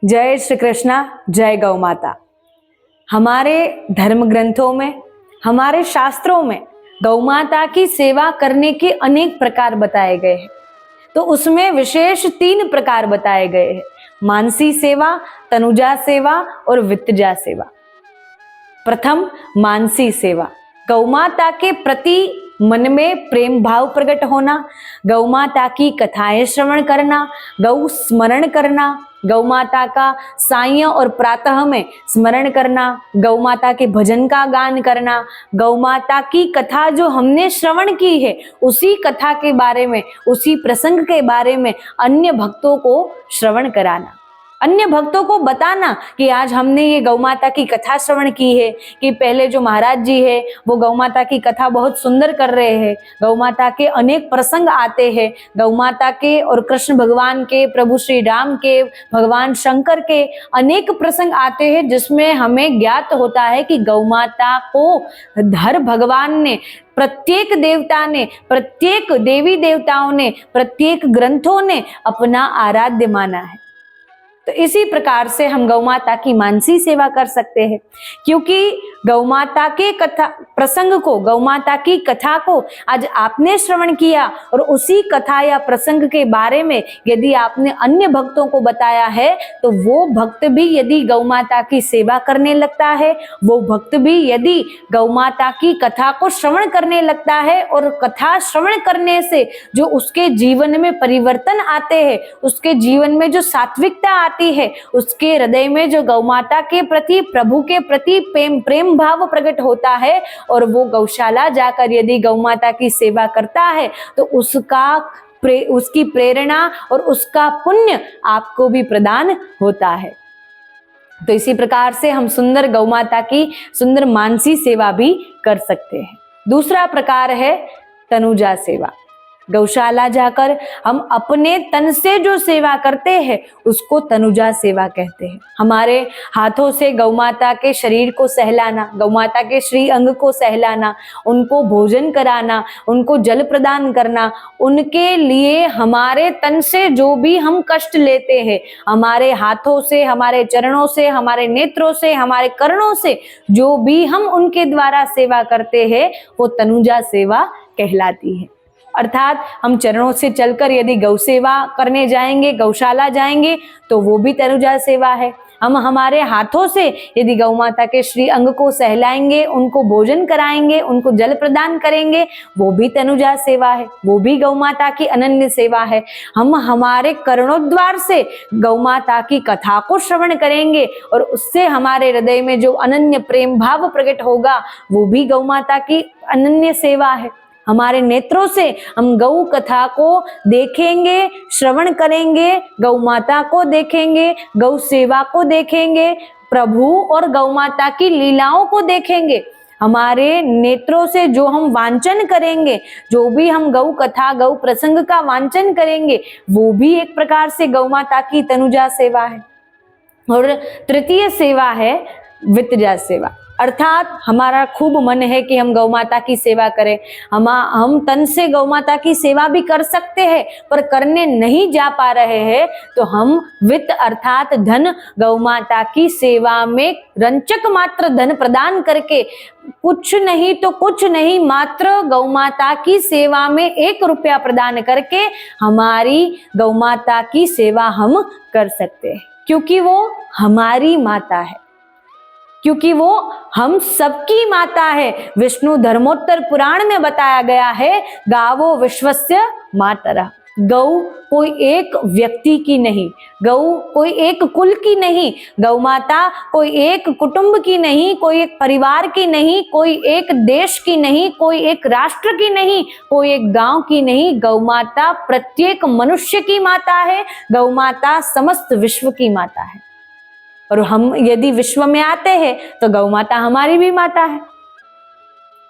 जय श्री कृष्णा, जय गौ माता। हमारे धर्म ग्रंथों में, हमारे शास्त्रों में गौ माता की सेवा करने के अनेक प्रकार बताए गए हैं। तो उसमें विशेष 3 प्रकार बताए गए हैं: मानसी सेवा, तनुजा सेवा और वित्तजा सेवा। प्रथम, मानसी सेवा। गौ माता के प्रति मन में प्रेम भाव प्रकट होना, गौ माता की कथाएं श्रवण करना, गौ स्मरण करना, गौ माता का सायं और प्रातः में स्मरण करना, गौ माता के भजन का गान करना, गौ माता की कथा जो हमने श्रवण की है उसी कथा के बारे में, उसी प्रसंग के बारे में अन्य भक्तों को श्रवण कराना, अन्य भक्तों को बताना कि आज हमने ये गौ माता की कथा श्रवण की है कि पहले जो महाराज जी है वो गौ माता की कथा बहुत सुंदर कर रहे हैं। गौ माता के अनेक प्रसंग आते हैं, गौ माता के और कृष्ण भगवान के, प्रभु श्री राम के, भगवान शंकर के अनेक प्रसंग आते हैं जिसमें हमें ज्ञात होता है कि गौ माता को हर भगवान ने, प्रत्येक देवता ने, प्रत्येक देवी देवताओं ने, प्रत्येक ग्रंथों ने अपना आराध्य माना है। तो इसी प्रकार से हम गौ माता की मानसी सेवा कर सकते हैं, क्योंकि गौ माता के कथा प्रसंग को, गौ माता की कथा को आज आपने श्रवण किया और उसी कथा या प्रसंग के बारे में यदि आपने अन्य भक्तों को बताया है तो वो भक्त भी यदि गौ माता की सेवा करने लगता है, वो भक्त भी यदि गौ माता की कथा को श्रवण करने लगता है और कथा श्रवण करने से जो उसके जीवन में परिवर्तन आते हैं, उसके जीवन में जो सात्विकता आती है, उसके हृदय में जो गौ माता के प्रति, प्रभु के प्रति प्रेम भाव प्रकट होता है और वो गौशाला जाकर यदि गौ माता की सेवा करता है तो उसकी प्रेरणा और उसका पुण्य आपको भी प्रदान होता है। तो इसी प्रकार से हम सुंदर गौ माता की सुंदर मानसी सेवा भी कर सकते हैं। दूसरा प्रकार है तनुजा सेवा। गौशाला जाकर हम अपने तन से जो सेवा करते हैं उसको तनुजा सेवा कहते हैं। हमारे हाथों से गौ माता के शरीर को सहलाना, गौ माता के श्री अंग को सहलाना, उनको भोजन कराना, उनको जल प्रदान करना, उनके लिए हमारे तन से जो भी हम कष्ट लेते हैं, हमारे हाथों से, हमारे चरणों से, हमारे नेत्रों से, हमारे कर्णों से जो भी हम उनके द्वारा सेवा करते हैं वो तनुजा सेवा कहलाती है। अर्थात हम चरणों से चलकर यदि गौ सेवा करने जाएंगे, गौशाला जाएंगे तो वो भी तनुजा सेवा है। हम हमारे हाथों से यदि गौ माता के श्री अंग को सहलाएंगे, उनको भोजन कराएंगे, उनको जल प्रदान करेंगे, वो भी तनुजा सेवा है, वो भी गौ माता की अनन्य सेवा है। हम हमारे कर्णोद्वार से गौ माता की कथा को श्रवण करेंगे और उससे हमारे हृदय में जो अनन्य प्रेम भाव प्रकट होगा वो भी गौ माता की अनन्य सेवा है। हमारे नेत्रों से हम गौ कथा को देखेंगे, श्रवण करेंगे, गौ माता को देखेंगे, गौ सेवा को देखेंगे, प्रभु और गौ माता की लीलाओं को देखेंगे। हमारे नेत्रों से जो हम वांचन करेंगे, जो भी हम गौ कथा, गौ प्रसंग का वांचन करेंगे, वो भी एक प्रकार से गौ माता की तनुजा सेवा है। और तृतीय सेवा है वित्तजा सेवा। अर्थात हमारा खूब मन है कि हम गौ माता की सेवा करें, हम तन से गौ माता की सेवा भी कर सकते हैं पर करने नहीं जा पा रहे हैं तो हम वित्त अर्थात धन गौ माता की सेवा में रंचक मात्र धन प्रदान करके, कुछ नहीं तो कुछ नहीं, मात्र गौ माता की सेवा में 1 रुपया प्रदान करके हमारी गौ माता की सेवा हम कर सकते हैं, क्योंकि वो हमारी माता है, क्योंकि वो हम सबकी माता है। विष्णु धर्मोत्तर पुराण में बताया गया है, गावो विश्वस्य मातरः। गौ कोई एक व्यक्ति की नहीं, गौ कोई एक कुल की नहीं, गौ माता कोई एक कुटुंब की नहीं, कोई एक परिवार की नहीं, कोई एक देश की नहीं, कोई एक राष्ट्र की नहीं, कोई एक गांव की नहीं। गौ माता प्रत्येक मनुष्य की माता है, गौ माता समस्त विश्व की माता है। और हम यदि विश्व में आते हैं तो गौ माता हमारी भी माता है।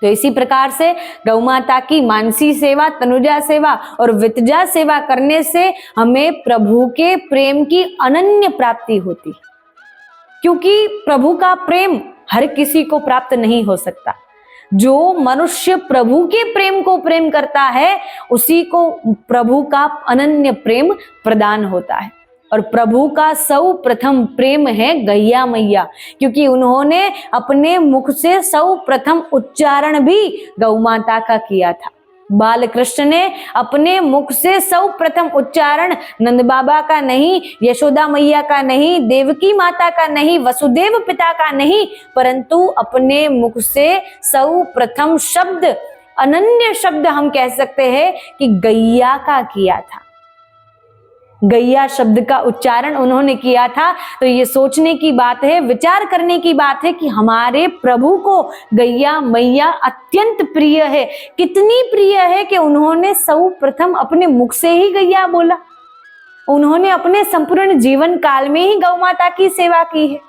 तो इसी प्रकार से गौ माता की मानसी सेवा, तनुजा सेवा और वित्तजा सेवा करने से हमें प्रभु के प्रेम की अनन्य प्राप्ति होती है, क्योंकि प्रभु का प्रेम हर किसी को प्राप्त नहीं हो सकता। जो मनुष्य प्रभु के प्रेम को प्रेम करता है उसी को प्रभु का अनन्य प्रेम प्रदान होता है। और प्रभु का सौ प्रथम प्रेम है गैया मैया, क्योंकि उन्होंने अपने मुख से सौ प्रथम उच्चारण भी गौ माता का किया था। बाल कृष्ण ने अपने मुख से सौ प्रथम उच्चारण नंद बाबा का नहीं, यशोदा मैया का नहीं, देवकी माता का नहीं, वसुदेव पिता का नहीं, परंतु अपने मुख से सौ प्रथम शब्द, अनन्य शब्द हम कह सकते हैं कि गैया का किया था। गैया शब्द का उच्चारण उन्होंने किया था। तो ये सोचने की बात है, विचार करने की बात है कि हमारे प्रभु को गैया मैया अत्यंत प्रिय है। कितनी प्रिय है कि उन्होंने सर्वप्रथम अपने मुख से ही गैया बोला। उन्होंने अपने संपूर्ण जीवन काल में ही गौ माता की सेवा की है।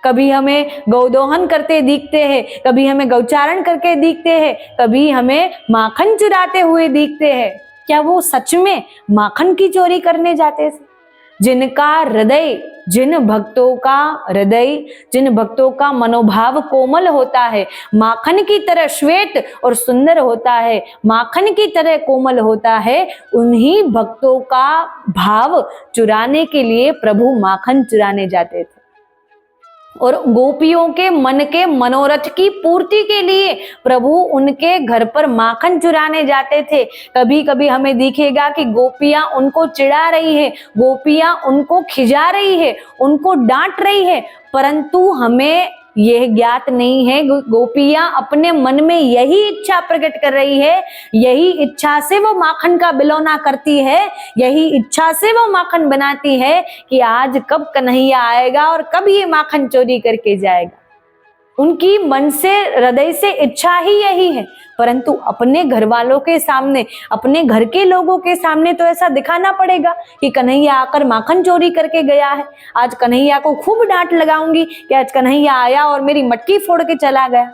कभी हमें गौदोहन करते दिखते हैं, कभी हमें गौचारण करके दिखते हैं, कभी हमें माखन चुराते हुए दिखते हैं। क्या वो सच में माखन की चोरी करने जाते थे? जिनका हृदय, जिन भक्तों का हृदय, जिन भक्तों का मनोभाव कोमल होता है, माखन की तरह श्वेत और सुंदर होता है, माखन की तरह कोमल होता है, उन्हीं भक्तों का भाव चुराने के लिए प्रभु माखन चुराने जाते थे। और गोपियों के मन के मनोरथ की पूर्ति के लिए प्रभु उनके घर पर माखन चुराने जाते थे। कभी कभी हमें दिखेगा कि गोपियां उनको चिढ़ा रही है, गोपियां उनको खिजा रही है, उनको डांट रही है, परंतु हमें यह ज्ञात नहीं है गोपियां अपने मन में यही इच्छा प्रकट कर रही है, यही इच्छा से वो माखन का बिलौना करती है, यही इच्छा से वो माखन बनाती है कि आज कब कन्हैया आएगा और कब ये माखन चोरी करके जाएगा। उनकी मन से, हृदय से इच्छा ही यही है, परंतु अपने घर वालों के सामने, अपने घर के लोगों के सामने तो ऐसा दिखाना पड़ेगा कि कन्हैया आकर माखन चोरी करके गया है। आज कन्हैया को खूब डांट लगाऊंगी कि आज कन्हैया आया और मेरी मटकी फोड़ के चला गया।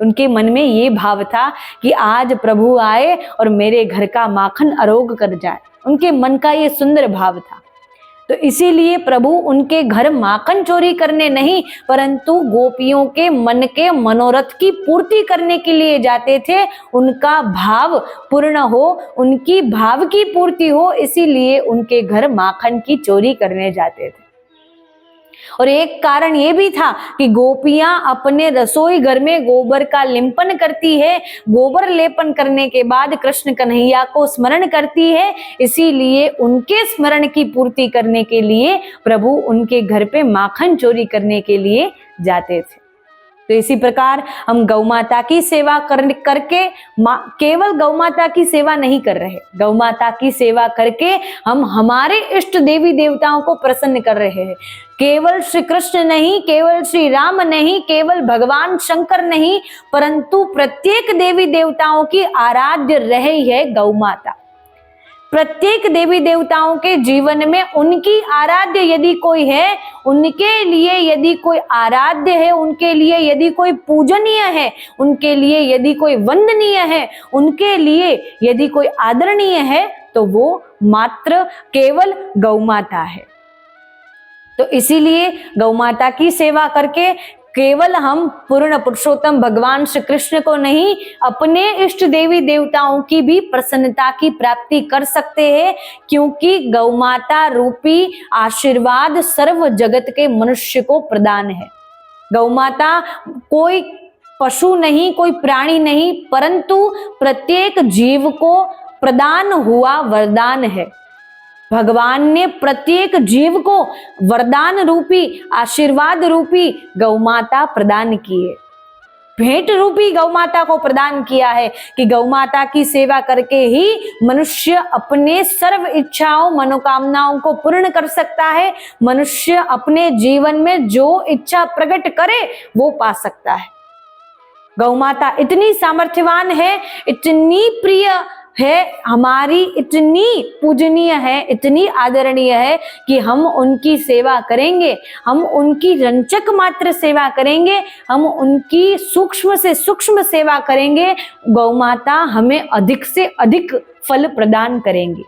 उनके मन में ये भाव था कि आज प्रभु आए और मेरे घर का माखन अरोग कर जाए। उनके मन का ये सुंदर भाव था। तो इसीलिए प्रभु उनके घर माखन चोरी करने नहीं, परंतु गोपियों के मन के मनोरथ की पूर्ति करने के लिए जाते थे। उनका भाव पूर्ण हो, उनकी भाव की पूर्ति हो, इसीलिए उनके घर माखन की चोरी करने जाते थे। और एक कारण ये भी था कि गोपियां अपने रसोई घर में गोबर का लिंपन करती है, गोबर लेपन करने के बाद कृष्ण कन्हैया को स्मरण करती है, इसीलिए उनके स्मरण की पूर्ति करने के लिए प्रभु उनके घर पे माखन चोरी करने के लिए जाते थे। तो इसी प्रकार हम गौ माता की सेवा करके केवल गौ माता की सेवा नहीं कर रहे, गौ माता की सेवा करके हम हमारे इष्ट देवी देवताओं को प्रसन्न कर रहे हैं। केवल श्री कृष्ण नहीं, केवल श्री राम नहीं, केवल भगवान शंकर नहीं, परंतु प्रत्येक देवी देवताओं की आराध्य रही है गौ माता। प्रत्येक देवी देवताओं के जीवन में उनकी आराध्य यदि कोई है, उनके लिए यदि कोई आराध्य है, उनके लिए यदि कोई पूजनीय है, उनके लिए यदि कोई वंदनीय है, उनके लिए यदि कोई आदरणीय है, तो वो मात्र केवल गौ माता है। तो इसीलिए गौ माता की सेवा करके केवल हम पूर्ण पुरुषोत्तम भगवान श्री कृष्ण को नहीं, अपने इष्ट देवी देवताओं की भी प्रसन्नता की प्राप्ति कर सकते हैं, क्योंकि गौ माता रूपी आशीर्वाद सर्व जगत के मनुष्य को प्रदान है। गौ माता कोई पशु नहीं, कोई प्राणी नहीं, परंतु प्रत्येक जीव को प्रदान हुआ वरदान है। भगवान ने प्रत्येक जीव को वरदान रूपी, आशीर्वाद रूपी गौ माता प्रदान की है, भेंट रूपी गौ माता को प्रदान किया है कि गौ माता की सेवा करके ही मनुष्य अपने सर्व इच्छाओं, मनोकामनाओं को पूर्ण कर सकता है। मनुष्य अपने जीवन में जो इच्छा प्रकट करे वो पा सकता है। गौ माता इतनी सामर्थ्यवान है, इतनी प्रिय है, हमारी इतनी पूजनीय है, इतनी आदरणीय है कि हम उनकी सेवा करेंगे, हम उनकी रंचक मात्र सेवा करेंगे, हम उनकी सूक्ष्म से सूक्ष्म सेवा करेंगे, गौ माता हमें अधिक से अधिक फल प्रदान करेंगी।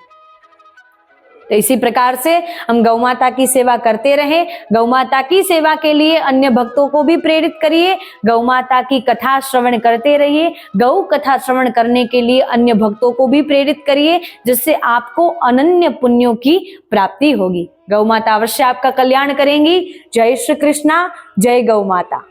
तो इसी प्रकार से हम गौ माता की सेवा करते रहें। गौ माता की सेवा के लिए अन्य भक्तों को भी प्रेरित करिए। गौ माता की कथा श्रवण करते रहिए। गौ कथा श्रवण करने के लिए अन्य भक्तों को भी प्रेरित करिए, जिससे आपको अनन्य पुण्यों की प्राप्ति होगी। गौ माता अवश्य आपका कल्याण करेंगी। जय श्री कृष्णा, जय गौ माता।